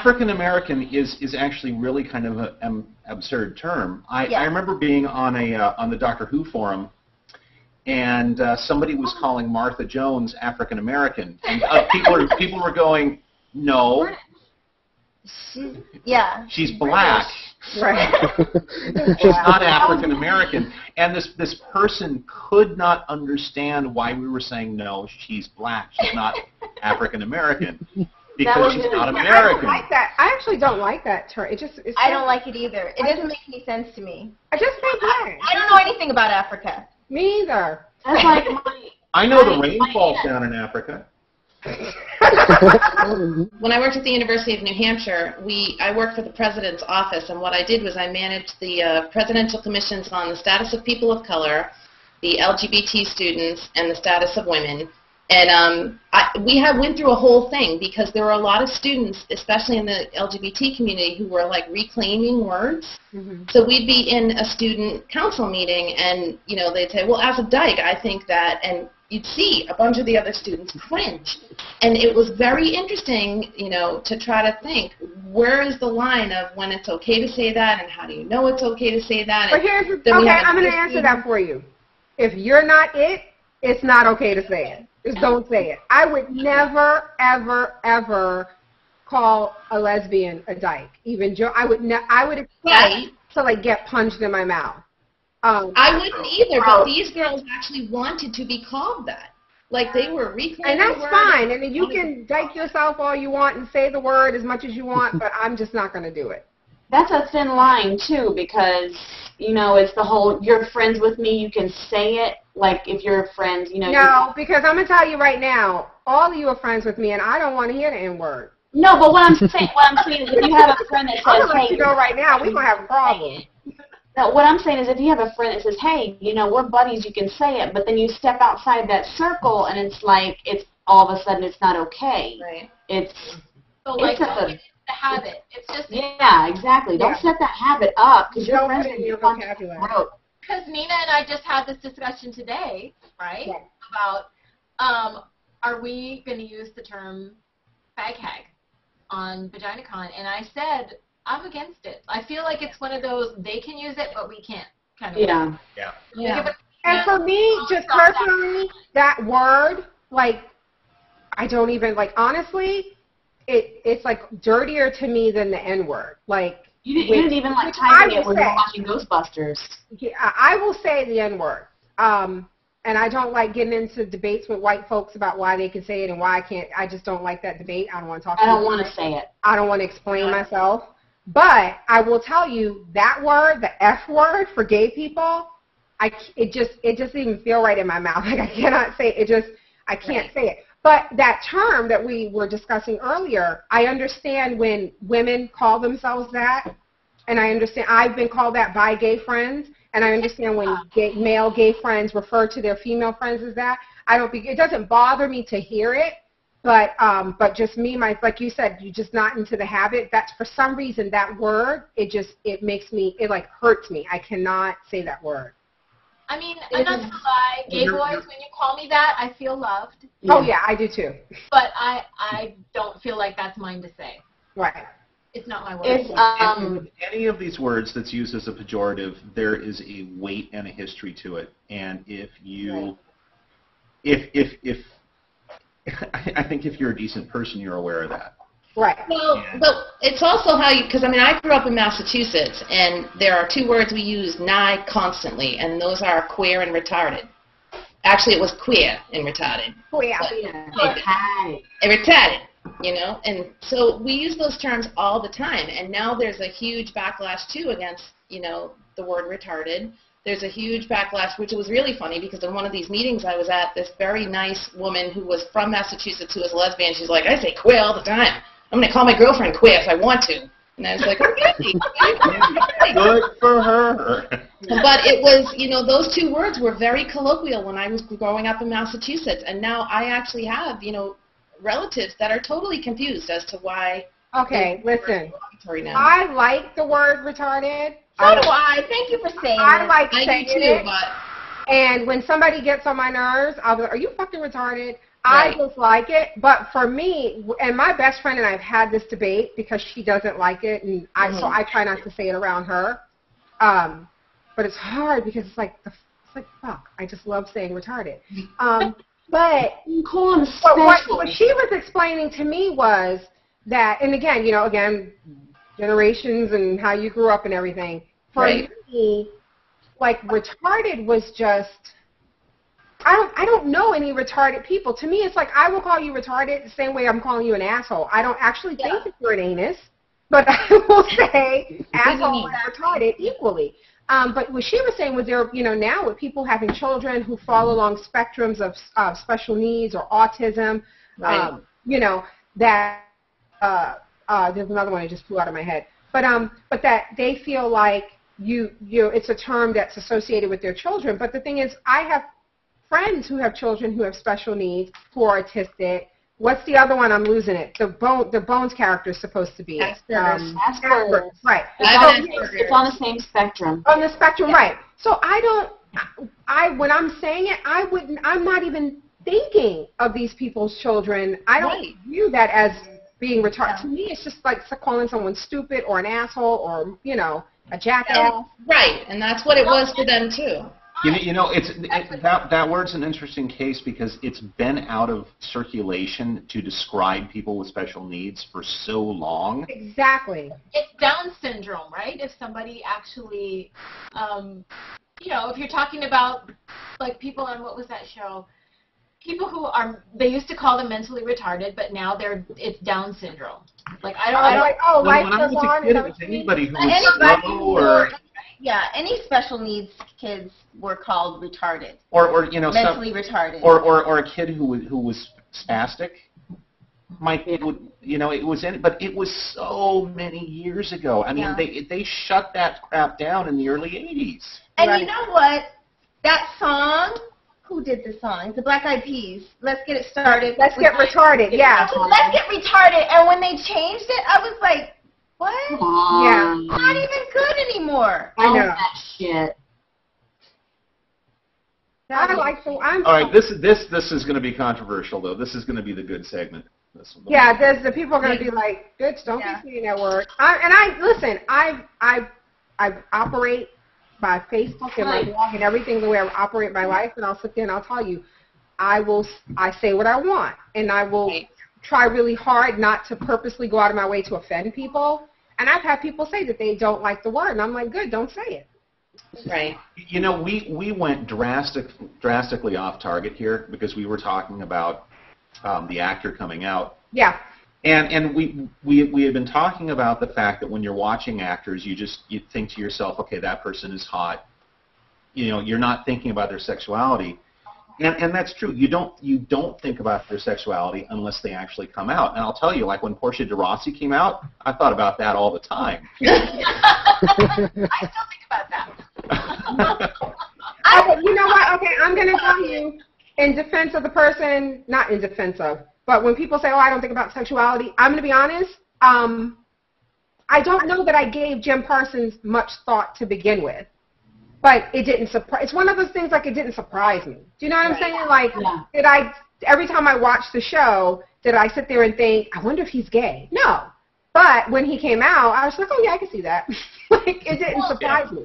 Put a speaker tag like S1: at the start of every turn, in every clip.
S1: African American is actually really kind of an absurd term. I remember being on the Doctor Who forum, and somebody was calling Martha Jones African American, and people were going, no, she's black.
S2: Right.
S1: She's not African American. And this person could not understand why we were saying, no, she's black. She's not African American. Because she's not American.
S2: I don't like that. I actually don't like that term.
S3: I don't like it either. It doesn't make any sense to me.
S2: I just say black.
S3: I don't know anything about Africa.
S2: Me either.
S4: That's like
S1: I know the rain falls down in Africa.
S5: When I worked at the University of New Hampshire, I worked for the president's office, and what I did was I managed the presidential commissions on the status of people of color, the LGBT students, and the status of women. And we went through a whole thing because there were a lot of students, especially in the LGBT community, who were like reclaiming words. Mm-hmm. So we'd be in a student council meeting, and they'd say, "Well, as a dyke, I think that," and you'd see a bunch of the other students cringe. And it was very interesting, to try to think, where is the line of when it's okay to say that, and how do you know it's okay to say that?
S2: But here's I'm going to answer that for you. If you're not it, it's not okay to say it. Just don't say it. I would never, ever, ever call a lesbian a dyke. Even Joe, I would expect to like get punched in my mouth.
S5: I wouldn't either, but these girls actually wanted to be called that. Like they were reclaiming.
S2: And that's fine. I mean, you can dyke yourself all you want and say the word as much as you want, but I'm just not going to do it.
S4: That's a thin line too, because it's the whole "you're friends with me, you can say it." Like if you're friends,
S2: No, because I'm gonna tell you right now, all of you are friends with me, and I don't want to hear the N-word.
S4: No, but what I'm saying is, if you have a friend that says,
S2: I'm gonna let you know right now, we're gonna have a problem.
S4: No, what I'm saying is, if you have a friend that says, "Hey, we're buddies, you can say it," but then you step outside that circle, and it's like it's all of a sudden it's not okay.
S5: Right.
S4: It's
S3: the habit. It's just
S4: exactly. Don't set that habit up because your friends
S2: in your vocabulary.
S3: Because Nina and I just had this discussion today, right? Yeah. About are we going to use the term fag hag on VaginaCon? And I said I'm against it. I feel like it's one of those they can use it but we can't kind of.
S2: Yeah. And for me, just personally, that word, like, I don't even honestly. It's like dirtier to me than the N-word. Like
S4: you didn't even like typing it when you were watching Ghostbusters.
S2: Yeah, I will say the N-word. And I don't like getting into debates with white folks about why they can say it and why I can't. I just don't like that debate. I don't want to talk.
S4: I don't want to say it.
S2: I don't want to explain myself. But I will tell you that word, the F word for gay people, it just doesn't even feel right in my mouth. Like I cannot say it. I can't say it. But that term that we were discussing earlier, I understand when women call themselves that, and I understand I've been called that by gay friends, and I understand when male gay friends refer to their female friends as that. It doesn't bother me to hear it, but just me, like you said, you're just not into the habit. That's for some reason that word, it makes me, it like hurts me. I cannot say that word.
S3: I mean, I'm not going to lie, gay boys, when you call me that, I feel loved.
S2: Yeah. Oh, yeah, I do too.
S3: But I don't feel like that's mine to say.
S2: Right.
S3: It's not my word.
S1: With any of these words that's used as a pejorative, there is a weight and a history to it. And if you, I think if you're a decent person, you're aware of that.
S2: Right.
S5: Well, but it's also how because I grew up in Massachusetts, and there are two words we use nigh constantly, and those are queer and retarded. Actually, it was queer and retarded.
S2: Queer.
S5: Retarded, and so we use those terms all the time, and now there's a huge backlash, too, against, the word retarded. There's a huge backlash, which was really funny, because in one of these meetings I was at, this very nice woman who was from Massachusetts who was a lesbian, she's like, I say queer all the time. I'm going to call my girlfriend queer if I want to. And I was like, okay.
S1: Good for her.
S5: But it was, those two words were very colloquial when I was growing up in Massachusetts. And now I actually have, relatives that are totally confused as to why.
S2: Okay, listen. I like the word retarded.
S3: So do I. Thank you for saying it.
S2: I like saying
S5: it.
S2: And when somebody gets on my nerves, I'll be like, are you fucking retarded? I dislike it, but for me, and my best friend and I have had this debate because she doesn't like it, and so I try not to say it around her. But it's hard because it's like fuck. I just love saying retarded. But what she was explaining to me was that, and again, generations and how you grew up and everything. For me, like retarded was just. I don't know any retarded people. To me, it's like I will call you retarded the same way I'm calling you an asshole. I don't actually think that you're an anus, but I will say asshole and retarded equally. But what she was saying was there, now with people having children who fall along spectrums of special needs or autism, that there's another one that just flew out of my head. But that they feel like it's a term that's associated with their children. But the thing is, I have friends who have children who have special needs, who are autistic. What's the other one? I'm losing it. The Bones character is supposed to be
S4: Asperger's.
S2: Right.
S4: It's on the same spectrum.
S2: On the spectrum, right. So when I'm saying it, I'm not even thinking of these people's children. I don't view that as being retarded. To me, it's just like calling someone stupid or an asshole or, a jackass.
S5: Right, and that's what it was for them, too.
S1: That word's an interesting case because it's been out of circulation to describe people with special needs for so long.
S2: Exactly.
S3: It's Down syndrome, right? If somebody actually, if you're talking about like people on what was that show? People who they used to call them mentally retarded, but now it's Down syndrome. Like I don't.
S1: When I was a kid, it was anybody who was slow or.
S6: Yeah, any special needs kids were called retarded.
S1: Or
S6: mentally retarded.
S1: Or a kid who was spastic. But it was so many years ago. I mean, they shut that crap down in the early 80s.
S6: And you know what? That song. Who did the song? The Black Eyed Peas. Let's get it started.
S2: Let's get retarded. Yeah.
S6: Let's get retarded. And when they changed it, I was like. What?
S2: Yeah.
S6: Not even good anymore.
S2: I know.
S4: That shit.
S2: All
S1: right, this is going to be controversial, though. This is going to be the good segment.
S2: Yeah, the people are going to be like, bitch, don't be saying that word. I operate by Facebook and my blog and everything the way I operate my life, and I'll sit there and I'll tell you, I say what I want, and I will try really hard not to purposely go out of my way to offend people. And I've had people say that they don't like the word, and I'm like, good, don't say it.
S5: Right.
S1: We went drastically off target here because we were talking about the actor coming out.
S2: Yeah.
S1: And we had been talking about the fact that when you're watching actors, you think to yourself, okay, that person is hot. You're not thinking about their sexuality. And that's true. You don't think about their sexuality unless they actually come out. And I'll tell you, like when Portia de Rossi came out, I thought about that all the time.
S3: I still think about that.
S2: You know what? Okay, I'm going to tell you in defense of the person, not in defense of, but when people say, oh, I don't think about sexuality, I'm going to be honest. I don't know that I gave Jim Parsons much thought to begin with. But it didn't surprise. It's one of those things like it didn't surprise me. Do you know what I'm saying? Like, every time I watched the show, did I sit there and think, I wonder if he's gay? No. But when he came out, I was like, oh yeah, I can see that. Like, it didn't surprise me.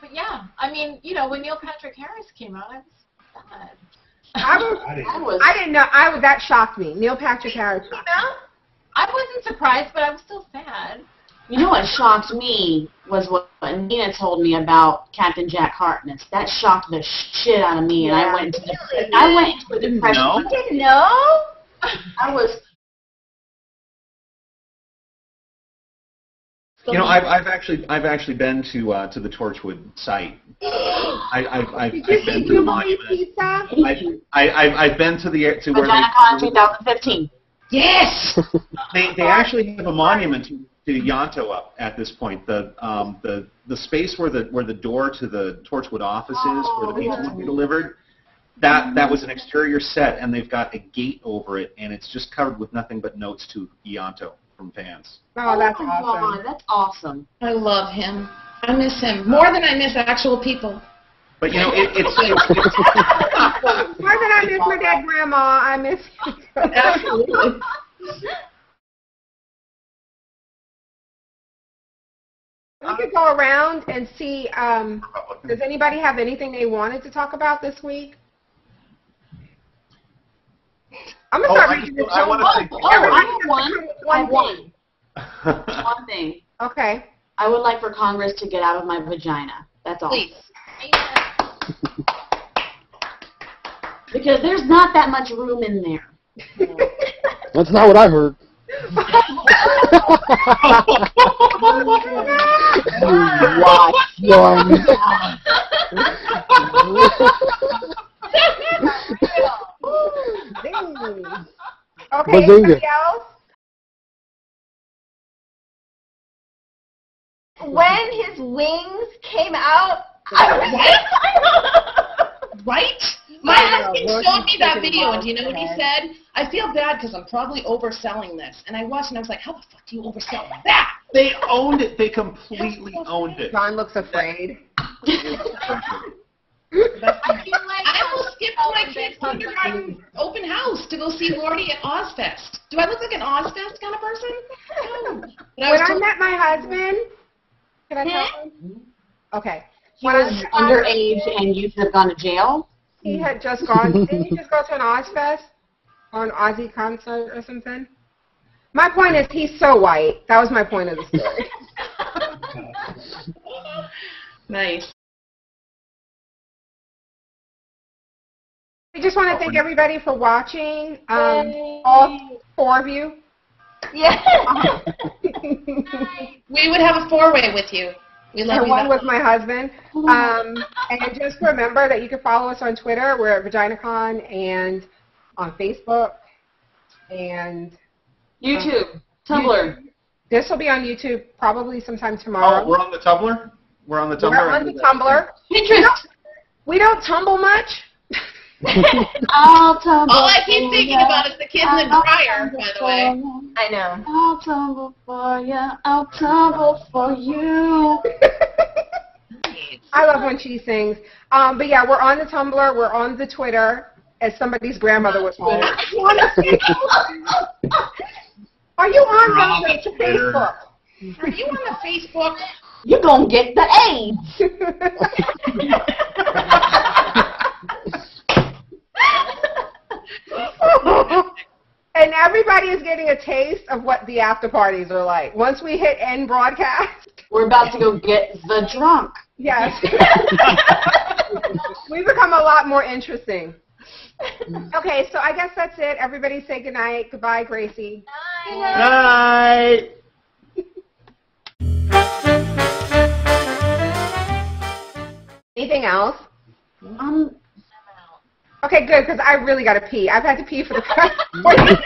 S3: But yeah, I mean, when Neil Patrick Harris came out, I was sad.
S2: I didn't know. That shocked me. Neil Patrick Harris.
S3: I wasn't surprised, but I was still sad.
S4: You know what shocked me was what Nina told me about Captain Jack Harkness. That shocked the shit out of me, and I went into a depression.
S6: You didn't know?
S4: I was.
S1: I've actually been to the Torchwood site. I've been to the monument. I've been to where
S4: VaginaCon 2015.
S5: Yes.
S1: They actually have a monument to Ianto up at this point. The space where the door to the Torchwood office is, where the pizza will be delivered, that was an exterior set, and they've got a gate over it, and it's just covered with nothing but notes to Ianto from fans.
S2: Oh, that's
S4: awesome.
S2: awesome.
S4: God, that's awesome.
S5: I love him. I miss him more than I miss actual people.
S1: But you know, it's
S2: More than I miss my dead grandma, I miss you.
S5: Absolutely.
S2: We could go around and see, does anybody have anything they wanted to talk about this week? I'm going to start making this
S1: I want to
S4: I have one. One thing.
S2: Okay.
S4: I would like for Congress to get out of my vagina. That's all.
S5: Please.
S4: Because there's not that much room in there.
S7: That's not what I heard.
S2: Okay, anybody else?
S6: When his wings came out, I was
S5: Right? My husband showed me that video, and do you know what he said? I feel bad because I'm probably overselling this. And I watched, and I was like, how the fuck do you oversell that?
S1: They owned it. They completely owned it.
S2: John looks afraid.
S3: I feel like
S5: I almost skipped my kid's kindergarten open house to go see Lordy at Ozfest. Do I look like an Ozfest kind of person? No.
S2: When I met my husband, can I tell him? Okay.
S4: He was underage and you should have gone to jail?
S2: He had just gone, didn't he just go to an Ozfest? Or an Aussie concert or something? My point is, he's so white. That was my point of the story.
S5: Nice.
S2: I just want to thank everybody for watching. All 4 of you.
S6: Yeah.
S5: We would have a 4-way with you. We love
S2: And
S5: you.
S2: one with my husband. And just remember that you can follow us on Twitter. We're at VaginaCon, and on Facebook, and
S4: YouTube, Tumblr.
S2: This will be on YouTube probably sometime tomorrow.
S1: Oh, we're on the Tumblr? We're on the Tumblr?
S2: We're on the Tumblr.
S4: Pinterest.
S2: We don't tumble much.
S4: I'll tumble.
S5: All I keep thinking about is the kids in the dryer, by the way.
S6: I know.
S4: I'll tumble for you. I'll tumble for you.
S2: I love when she sings. But yeah, we're on the Tumblr. We're on the Twitter, as somebody's grandmother would call it. Are you on the Facebook?
S5: Are you on the Facebook?
S4: You're going to get the AIDS.
S2: And everybody is getting a taste of what the after parties are like. Once we hit end broadcast.
S4: We're about to go get the drunk.
S2: Yes. We become a lot more interesting. Okay, so I guess that's it. Everybody say goodnight. Goodbye, Gracie.
S1: Night.
S2: Anything else? Okay, good, because I really got to pee. I've had to pee for the past 40 minutes.